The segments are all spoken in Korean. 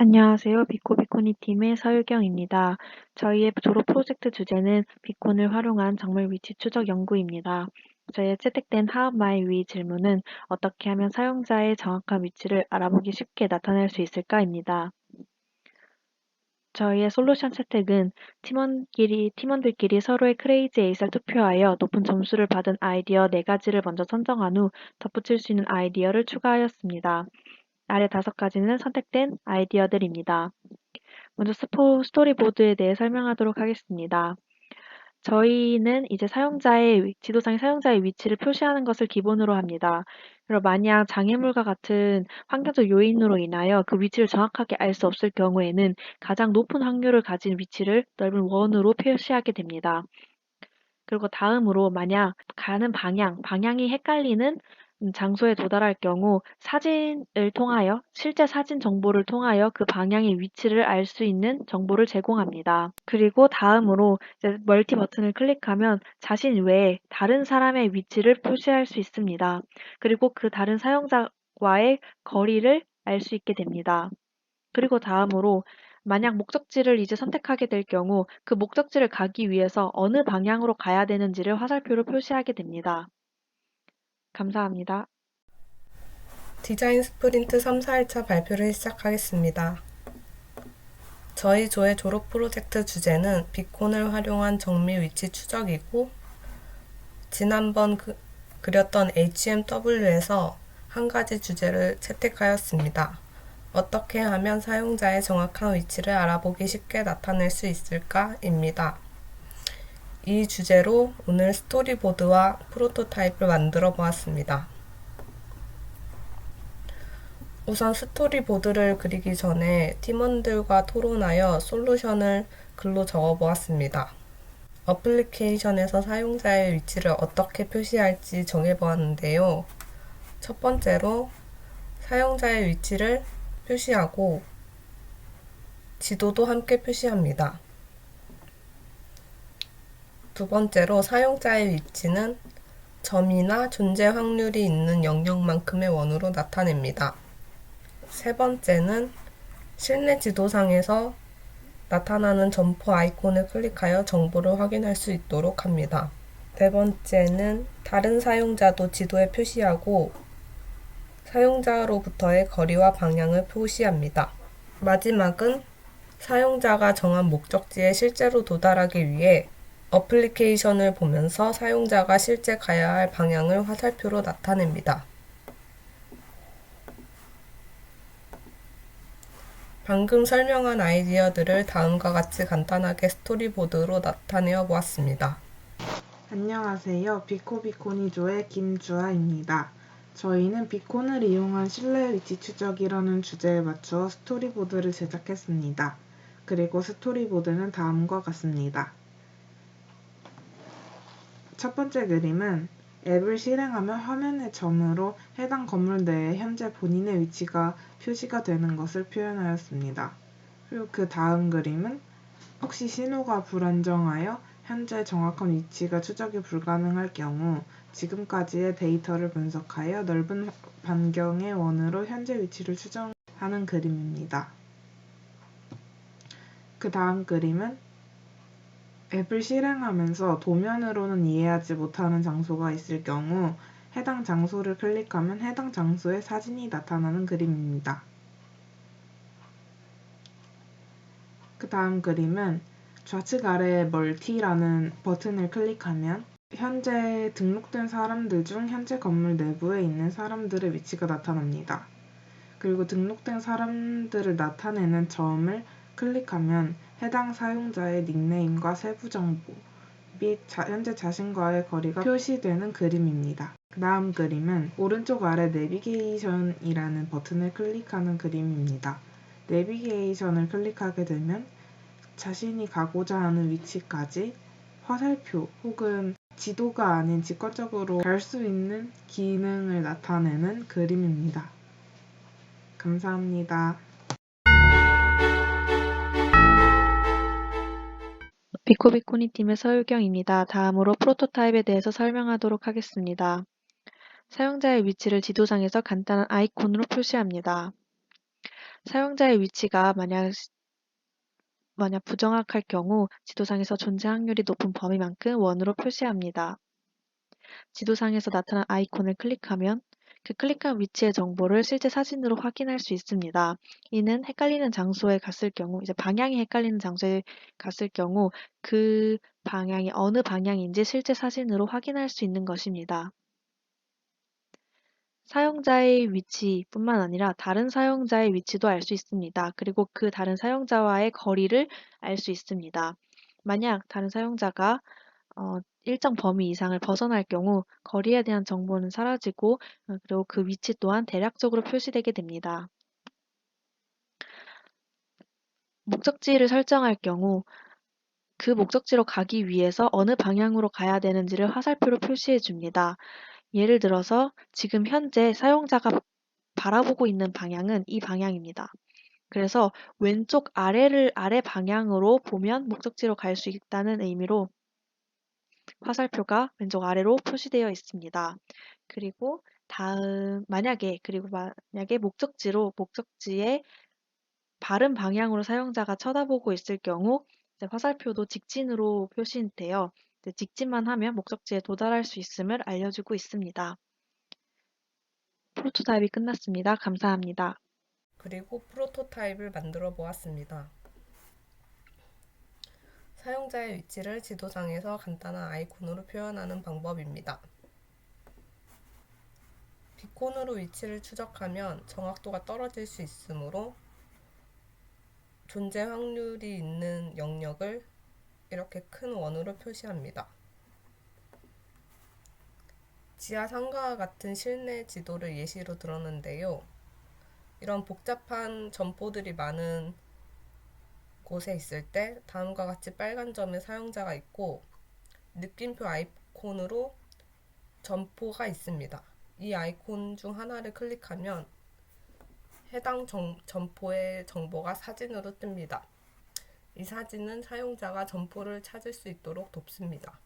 안녕하세요. 비코비코니 팀의 서유경입니다. 저희의 졸업 프로젝트 주제는 비콘을 활용한 정물 위치 추적 연구입니다. 저희의 채택된 How my 위 질문은 어떻게 하면 사용자의 정확한 위치를 알아보기 쉽게 나타낼 수 있을까입니다. 저희의 솔루션 채택은 팀원들끼리 서로의 크레이지 에잇을 투표하여 높은 점수를 받은 아이디어 4가지를 먼저 선정한 후 덧붙일 수 있는 아이디어를 추가하였습니다. 아래 5가지는 선택된 아이디어들입니다. 먼저 스토리보드에 대해 설명하도록 하겠습니다. 저희는 이제 지도상의 사용자의 위치를 표시하는 것을 기본으로 합니다. 그리고 만약 장애물과 같은 환경적 요인으로 인하여 그 위치를 정확하게 알 수 없을 경우에는 가장 높은 확률을 가진 위치를 넓은 원으로 표시하게 됩니다. 그리고 다음으로 만약 가는 방향이 헷갈리는 장소에 도달할 경우 실제 사진 정보를 통하여 그 방향의 위치를 알 수 있는 정보를 제공합니다. 그리고 다음으로 이제 멀티 버튼을 클릭하면 자신 외에 다른 사람의 위치를 표시할 수 있습니다. 그리고 그 다른 사용자와의 거리를 알 수 있게 됩니다. 그리고 다음으로 만약 목적지를 이제 선택하게 될 경우 그 목적지를 가기 위해서 어느 방향으로 가야 되는지를 화살표로 표시하게 됩니다. 감사합니다. 디자인 스프린트 3, 4일차 발표를 시작하겠습니다. 저희 조의 졸업 프로젝트 주제는 비콘을 활용한 정밀 위치 추적이고, 지난번 그렸던 HMW에서 한 가지 주제를 채택하였습니다. 어떻게 하면 사용자의 정확한 위치를 알아보기 쉽게 나타낼 수 있을까?입니다. 이 주제로 오늘 스토리보드와 프로토타입을 만들어 보았습니다. 우선 스토리보드를 그리기 전에 팀원들과 토론하여 솔루션을 글로 적어 보았습니다. 어플리케이션에서 사용자의 위치를 어떻게 표시할지 정해 보았는데요. 첫 번째로 사용자의 위치를 표시하고 지도도 함께 표시합니다. 두 번째로 사용자의 위치는 점이나 존재 확률이 있는 영역만큼의 원으로 나타냅니다. 세 번째는 실내 지도상에서 나타나는 점포 아이콘을 클릭하여 정보를 확인할 수 있도록 합니다. 네 번째는 다른 사용자도 지도에 표시하고 사용자로부터의 거리와 방향을 표시합니다. 마지막은 사용자가 정한 목적지에 실제로 도달하기 위해 어플리케이션을 보면서 사용자가 실제 가야 할 방향을 화살표로 나타냅니다. 방금 설명한 아이디어들을 다음과 같이 간단하게 스토리보드로 나타내어 보았습니다. 안녕하세요. 비코비코니조의 김주아입니다. 저희는 비콘을 이용한 실내 위치 추적이라는 주제에 맞추어 스토리보드를 제작했습니다. 그리고 스토리보드는 다음과 같습니다. 첫 번째 그림은 앱을 실행하면 화면의 점으로 해당 건물 내에 현재 본인의 위치가 표시가 되는 것을 표현하였습니다. 그리고 그 다음 그림은 혹시 신호가 불안정하여 현재 정확한 위치가 추적이 불가능할 경우 지금까지의 데이터를 분석하여 넓은 반경의 원으로 현재 위치를 추정하는 그림입니다. 그 다음 그림은 앱을 실행하면서 도면으로는 이해하지 못하는 장소가 있을 경우 해당 장소를 클릭하면 해당 장소의 사진이 나타나는 그림입니다. 그 다음 그림은 좌측 아래에 멀티라는 버튼을 클릭하면 현재 등록된 사람들 중 현재 건물 내부에 있는 사람들의 위치가 나타납니다. 그리고 등록된 사람들을 나타내는 점을 클릭하면 해당 사용자의 닉네임과 세부 정보 및 현재 자신과의 거리가 표시되는 그림입니다. 그 다음 그림은 오른쪽 아래 내비게이션이라는 버튼을 클릭하는 그림입니다. 내비게이션을 클릭하게 되면 자신이 가고자 하는 위치까지 화살표 혹은 지도가 아닌 직관적으로 갈 수 있는 기능을 나타내는 그림입니다. 감사합니다. 비코비코니 팀의 서유경입니다. 다음으로 프로토타입에 대해서 설명하도록 하겠습니다. 사용자의 위치를 지도상에서 간단한 아이콘으로 표시합니다. 사용자의 위치가 만약 부정확할 경우 지도상에서 존재 확률이 높은 범위만큼 원으로 표시합니다. 지도상에서 나타난 아이콘을 클릭하면 그 클릭한 위치의 정보를 실제 사진으로 확인할 수 있습니다. 이는 헷갈리는 장소에 갔을 경우, 이제 방향이 헷갈리는 장소에 갔을 경우 그 방향이 어느 방향인지 실제 사진으로 확인할 수 있는 것입니다. 사용자의 위치뿐만 아니라 다른 사용자의 위치도 알 수 있습니다. 그리고 그 다른 사용자와의 거리를 알 수 있습니다. 만약 다른 사용자가 일정 범위 이상을 벗어날 경우 거리에 대한 정보는 사라지고 그리고 그 위치 또한 대략적으로 표시되게 됩니다. 목적지를 설정할 경우 그 목적지로 가기 위해서 어느 방향으로 가야 되는지를 화살표로 표시해 줍니다. 예를 들어서 지금 현재 사용자가 바라보고 있는 방향은 이 방향입니다. 그래서 왼쪽 아래 방향으로 보면 목적지로 갈 수 있다는 의미로 화살표가 왼쪽 아래로 표시되어 있습니다. 그리고 만약에 목적지의 바른 방향으로 사용자가 쳐다보고 있을 경우 이제 화살표도 직진으로 표시돼요. 직진만 하면 목적지에 도달할 수 있음을 알려주고 있습니다. 프로토타입이 끝났습니다. 감사합니다. 그리고 프로토타입을 만들어 보았습니다. 사용자의 위치를 지도상에서 간단한 아이콘으로 표현하는 방법입니다. 비콘으로 위치를 추적하면 정확도가 떨어질 수 있으므로 존재 확률이 있는 영역을 이렇게 큰 원으로 표시합니다. 지하상가와 같은 실내 지도를 예시로 들었는데요. 이런 복잡한 점포들이 많은 곳에 있을 때 다음과 같이 빨간 점의 사용자가 있고 느낌표 아이콘으로 점포가 있습니다. 이 아이콘 중 하나를 클릭하면 해당 점포의 정보가 사진으로 뜹니다. 이 사진은 사용자가 점포를 찾을 수 있도록 돕습니다.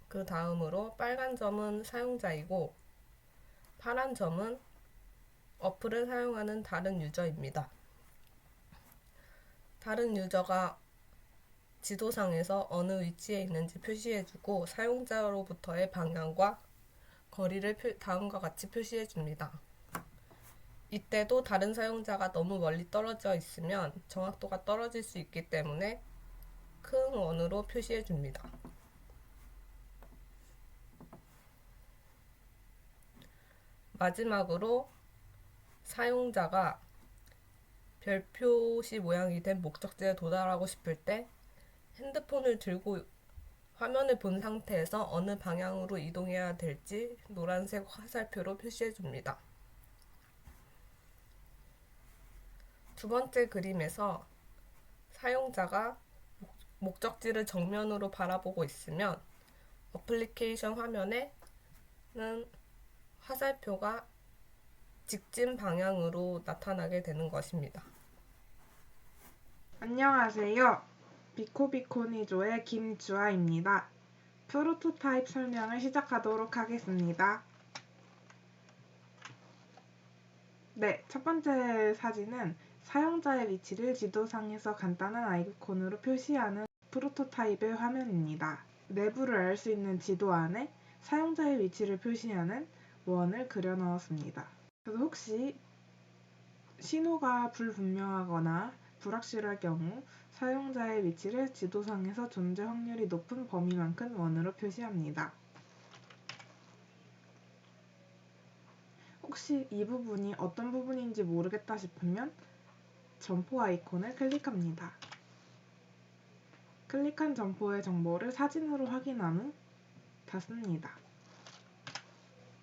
그 다음으로 빨간 점은 사용자이고 파란 점은 어플을 사용하는 다른 유저입니다. 다른 유저가 지도상에서 어느 위치에 있는지 표시해주고 사용자로부터의 방향과 거리를 다음과 같이 표시해줍니다. 이때도 다른 사용자가 너무 멀리 떨어져 있으면 정확도가 떨어질 수 있기 때문에 큰 원으로 표시해줍니다. 마지막으로 사용자가 별표시 모양이 된 목적지에 도달하고 싶을 때 핸드폰을 들고 화면을 본 상태에서 어느 방향으로 이동해야 될지 노란색 화살표로 표시해 줍니다. 두 번째 그림에서 사용자가 목적지를 정면으로 바라보고 있으면 어플리케이션 화면에는 화살표가 직진 방향으로 나타나게 되는 것입니다. 안녕하세요. 비코비코니조의 김주아입니다. 프로토타입 설명을 시작하도록 하겠습니다. 네, 첫 번째 사진은 사용자의 위치를 지도상에서 간단한 아이콘으로 표시하는 프로토타입의 화면입니다. 내부를 알 수 있는 지도 안에 사용자의 위치를 표시하는 원을 그려 넣었습니다. 그래서 혹시 신호가 불분명하거나 불확실할 경우 사용자의 위치를 지도상에서 존재 확률이 높은 범위만큼 원으로 표시합니다. 혹시 이 부분이 어떤 부분인지 모르겠다 싶으면 점포 아이콘을 클릭합니다. 클릭한 점포의 정보를 사진으로 확인한 후 닫습니다.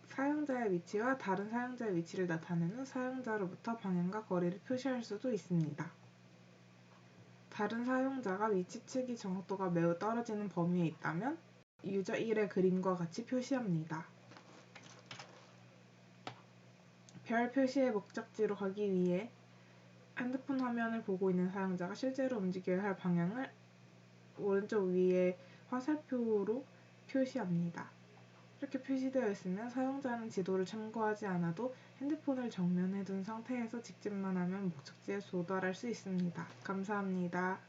사용자의 위치와 다른 사용자의 위치를 나타낸 후 사용자로부터 방향과 거리를 표시할 수도 있습니다. 다른 사용자가 위치 측이 정확도가 매우 떨어지는 범위에 있다면 유저 1의 그림과 같이 표시합니다. 별 표시의 목적지로 가기 위해 핸드폰 화면을 보고 있는 사용자가 실제로 움직여야 할 방향을 오른쪽 위에 화살표로 표시합니다. 이렇게 표시되어 있으면 사용자는 지도를 참고하지 않아도 핸드폰을 정면에 둔 상태에서 직진만 하면 목적지에 도달할 수 있습니다. 감사합니다.